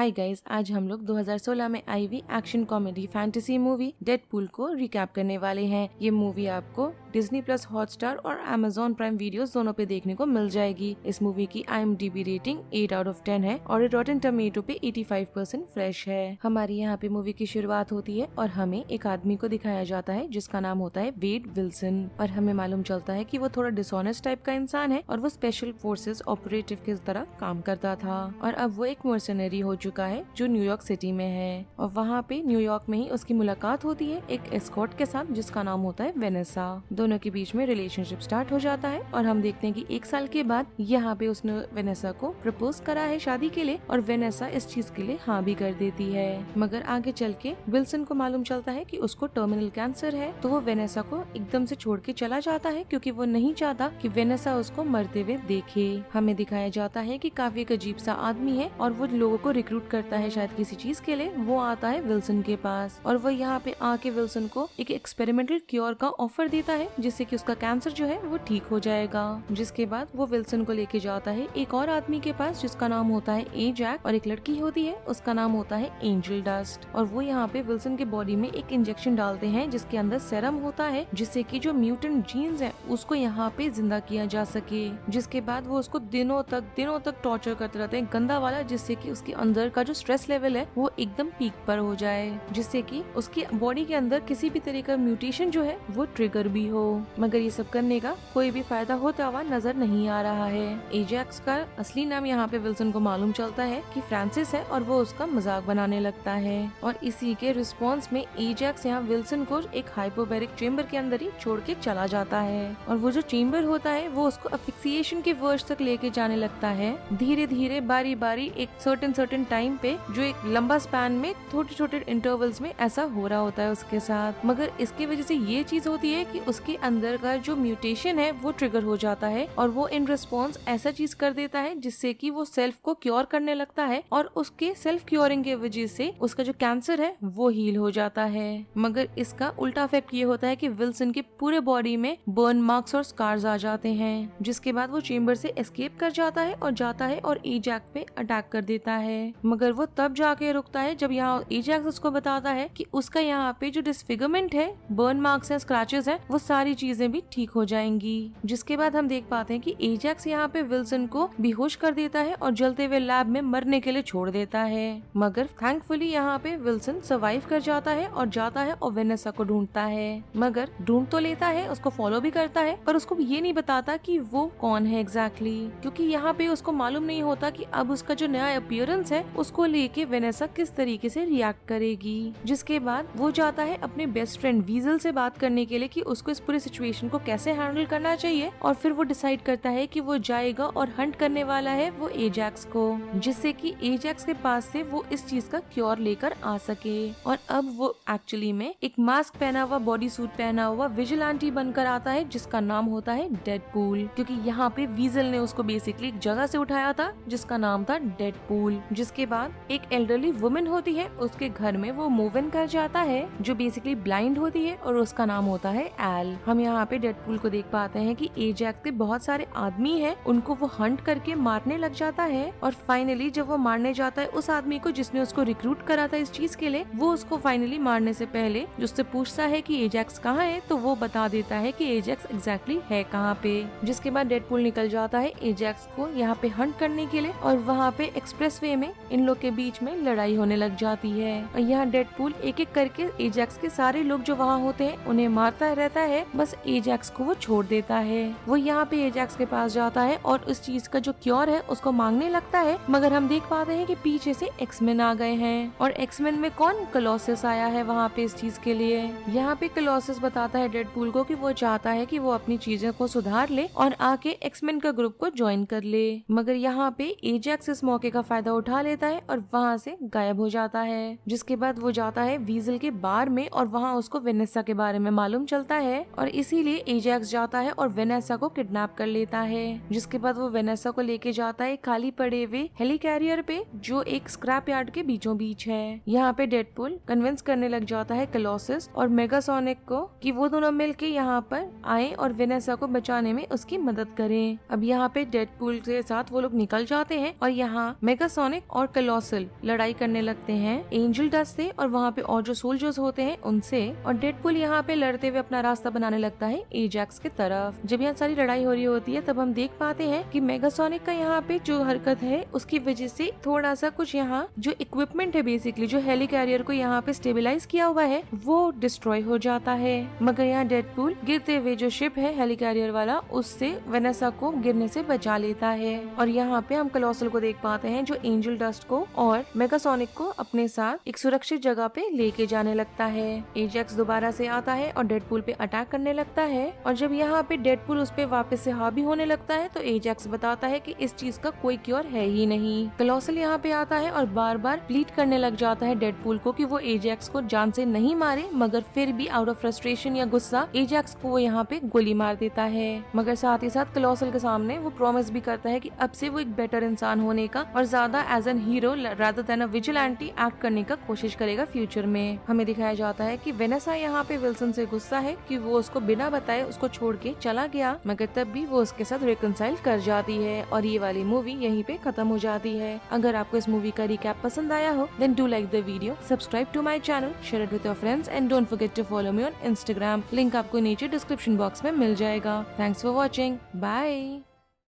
Hi guys, आज हम लोग 2016 में आई हुई action comedy fantasy movie Deadpool को रिकैप करने वाले हैं। ये मूवी आपको डिज्नी प्लस हॉटस्टार और अमेजॉन प्राइम वीडियोस दोनों पे देखने को मिल जाएगी। इस मूवी की IMDb रेटिंग 8/10 है और रॉटेन टमेटो पे 85% फ्रेश है। हमारी यहाँ पे मूवी की शुरुआत होती है और हमें एक आदमी को दिखाया जाता है जिसका नाम होता है वेड विल्सन और हमें मालूम चलता है कि वो थोड़ा डिसऑनेस्ट टाइप का इंसान है और वो स्पेशल फोर्सेस ऑपरेटिव की तरह काम करता था और अब वो एक मर्सनरी हो चुका है जो न्यूयॉर्क सिटी में है। और वहाँ पे न्यूयॉर्क में ही उसकी मुलाकात होती है एक एस्कॉर्ट के साथ जिसका नाम होता है वेनेसा। दोनों के बीच में रिलेशनशिप स्टार्ट हो जाता है और हम देखते हैं कि 1 साल के बाद यहाँ पे उसने वेनेसा को प्रपोज करा है शादी के लिए और वेनेसा इस चीज के लिए हाँ भी कर देती है। मगर आगे चल के विल्सन को मालूम चलता है कि उसको टर्मिनल कैंसर है तो वो वेनेसा को एकदम से छोड़ के चला जाता है क्योंकि वो नहीं चाहता कि वेनेसा उसको मरते हुए देखे। हमें दिखाया जाता है कि काफी एक अजीब सा आदमी है और वो लोगों को रिक्रूट करता है शायद किसी चीज के लिए। वो आता है विल्सन के पास और वो यहाँ पे आके विल्सन को एक एक्सपेरिमेंटल क्योर का ऑफर देता है जिससे कि उसका कैंसर जो है वो ठीक हो जाएगा। जिसके बाद वो विल्सन को लेके जाता है एक और आदमी के पास जिसका नाम होता है एजैक और एक लड़की होती है उसका नाम होता है एंजल डस्ट और वो यहाँ पे विल्सन के बॉडी में एक इंजेक्शन डालते हैं जिसके अंदर सेरम होता है जिससे कि जो म्यूटेंट जीन्स है उसको यहाँ पे जिंदा किया जा सके। जिसके बाद वो उसको दिनों तक टॉर्चर करते रहते हैं गंदा वाला जिससे कि उसके अंदर का जो स्ट्रेस लेवल है वो एकदम पीक पर हो जाए जिससे कि उसकी बॉडी के अंदर किसी भी तरह का म्यूटेशन जो है वो ट्रिगर भी हो। मगर ये सब करने का कोई भी फायदा होता हुआ नजर नहीं आ रहा है। एजैक्स का असली नाम यहाँ पे विल्सन को मालूम चलता है कि फ्रांसिस है और वो उसका मजाक बनाने लगता है और इसी के रिस्पॉन्स में एजैक्स यहाँ विल्सन को एक हाइपोबैरिक चेम्बर के अंदर ही छोड़ के चला जाता है और वो जो चेम्बर होता है वो उसको अफिक्सिएशन के वर्ष तक लेके जाने लगता है। धीरे धीरे बारी बारी एक सर्टेन टाइम पे जो एक लंबा स्पैन में छोटे इंटरवल्स में ऐसा हो रहा होता है उसके साथ। मगर इसकी वजह से ये चीज होती है कि उसके अंदर का जो म्यूटेशन है वो ट्रिगर हो जाता है और वो इन रिस्पॉन्स ऐसा चीज कर देता है जिससे कि वो सेल्फ को क्योर करने लगता है और उसके सेल्फ क्योरिंग के वजह से उसका जो कैंसर है वो हील हो जाता है। मगर इसका उल्टा इफेक्ट ये होता है कि विल्सन के पूरे बॉडी में बर्न मार्क्स और स्कार्स आ जाते हैं। जिसके बाद वो चेम्बर से एस्केप कर जाता है और एजैक पे अटैक कर देता है। मगर वो तब जाके रुकता है जब यहाँ एजैक उसको बताता है कि उसका यहाँ पे जो डिसफिगरमेंट है, बर्न मार्क्स है, स्क्रैचेस है, वो सारी चीजें भी ठीक हो जाएंगी। जिसके बाद हम देख पाते हैं कि एजैक्स यहाँ पे विल्सन को बेहोश कर देता है और जलते हुए लैब में मरने के लिए छोड़ देता है। मगर थैंकफुली यहाँ पे विल्सन सर्वाइव कर जाता है और वेनेसा को ढूंढता है। मगर ढूंढ तो लेता है, उसको फॉलो भी करता है पर उसको ये नहीं बताता कि वो कौन है एग्जैक्टली क्योंकि यहाँ पे उसको मालूम नहीं होता कि अब उसका जो नया अपीयरेंस है उसको लेके वेनेसा किस तरीके से रिएक्ट करेगी। जिसके बाद वो जाता है अपने बेस्ट फ्रेंड वीजल से बात करने के लिए कि उसको इस पूरे सिचुएशन को कैसे हैंडल करना चाहिए और फिर वो डिसाइड करता है कि वो जाएगा और हंट करने वाला है वो एजैक्स को जिससे कि एजैक्स के पास से वो इस चीज का क्योर लेकर आ सके। और अब वो एक्चुअली में एक मास्क पहना हुआ, बॉडी सूट पहना हुआ विजिलेंटी बनकर आता है जिसका नाम होता है डेडपूल क्योंकि यहाँ पे वीजल ने उसको बेसिकली एक जगह से उठाया था जिसका नाम था डेडपूल। जिसके बाद एक एल्डरली वुमेन होती है उसके घर में वो मूव इन कर जाता है जो बेसिकली ब्लाइंड होती है और उसका नाम होता है एल। हम यहाँ पे डेडपूल को देख पाते हैं कि एजैक्स के बहुत सारे आदमी हैं, उनको वो हंट करके मारने लग जाता है और फाइनली जब वो मारने जाता है उस आदमी को जिसने उसको रिक्रूट करा था इस चीज के लिए, वो उसको फाइनली मारने से पहले उससे पूछता है कि एजैक्स कहाँ है तो वो बता देता है कि एजैक्स एग्जैक्टली है कहाँ पे। जिसके बाद डेडपूल निकल जाता है एजैक्स को यहाँ पे हंट करने के लिए और वहाँ पे एक्सप्रेसवे में इन लोग के बीच में लड़ाई होने लग जाती है और यहाँ डेडपूल एक एक करके एजैक्स के सारे लोग जो वहाँ होते हैं उन्हें मारता रहता है, बस एजैक्स को वो छोड़ देता है। वो यहाँ पे एजैक्स के पास जाता है और उस चीज का जो क्योर है उसको मांगने लगता है। मगर हम देख पाते हैं कि पीछे से एक्समैन आ गए हैं और एक्समैन में कौन, कोलोसस आया है वहाँ पे इस चीज के लिए। यहाँ पे कोलोसस बताता है डेडपूल को कि वो चाहता है कि वो अपनी चीजें को सुधार ले और आके एक्समैन का ग्रुप को ज्वाइन कर ले। मगर यहाँ पे एजैक्स इस मौके का फायदा उठा लेता है और वहाँ से गायब हो जाता है। जिसके बाद वो जाता है वीजल के बार में और वहाँ उसको वेनेसा के बारे में मालूम चलता है और इसीलिए एजैक्स जाता है और वेनेसा को किडनैप कर लेता है। जिसके बाद वो वेनेसा को लेके जाता है खाली पड़े हुए हेलीकैरियर पे जो एक स्क्रैप यार्ड के बीचों बीच है। यहाँ पे डेडपूल कन्विंस करने लग जाता है कोलोसस और मेगासोनिक को कि वो दोनों मिलके यहाँ पर आए और वेनेसा को बचाने में उसकी मदद करें। अब यहाँ पे डेडपूल के साथ वो लोग निकल जाते हैं और यहाँ मेगासोनिक और कोलोसल लड़ाई करने लगते हैं एंजल डस्ट से और वहाँ पे और जो सोल्जर्स होते हैं उनसे, और डेडपूल यहाँ पे लड़ते हुए अपना रास्ता बनाने लगता है एजैक्स की तरफ। जब यहाँ सारी लड़ाई हो रही होती है तब हम देख पाते हैं कि मेगासोनिक का यहाँ पे जो हरकत है उसकी वजह से थोड़ा सा कुछ यहाँ जो इक्विपमेंट है बेसिकली जो हेली कैरियर को यहाँ पे स्टेबलाइज किया हुआ है वो डिस्ट्रॉय हो जाता है। मगर यहाँ डेडपूल गिरते हुए जो शिप है हेली कैरियर वाला उससे वेनेसा को गिरने से बचा लेता है। और यहाँ पे हम कोलोसल को देख पाते हैं जो एंजल डस्ट को और मेगासोनिक को अपने साथ एक सुरक्षित जगह पे लेके जाने लगता है। एजैक्स दोबारा से आता है और डेडपूल पे अटैक करने लगता है, और जब यहाँ पे डेडपूल उस पे वापस से हावी होने लगता है तो एजैक्स बताता है कि इस चीज का कोई क्योर है ही नहीं। कोलोसल यहाँ पे आता है और बार बार प्लीड करने लग जाता है डेडपूल को कि वो एजैक्स को जान से नहीं मारे, मगर फिर भी आउट ऑफ फ्रस्ट्रेशन या गुस्सा एजैक्स को वो यहाँ पे गोली मार देता है। मगर साथ ही साथ कोलोसल के सामने वो प्रॉमिस भी करता है कि अब से वो एक बेटर इंसान होने का और ज्यादा as an hero rather than a vigilante act करने का कोशिश करेगा फ्यूचर में। हमें दिखाया जाता है कि वेनेसा यहाँ पे विल्सन से गुस्सा है कि वो उसको बिना बताए उसको छोड़ के चला गया, मगर तब भी वो उसके साथ रिकंसाइल कर जाती है और ये वाली मूवी यहीं पे खत्म हो जाती है। अगर आपको इस मूवी का रिकैप पसंद आया हो then do like the video, subscribe to my channel, share it with your friends and don't forget to follow me on Instagram. Link आपको नीचे डिस्क्रिप्शन बॉक्स में मिल जाएगा। Thanks for watching, bye.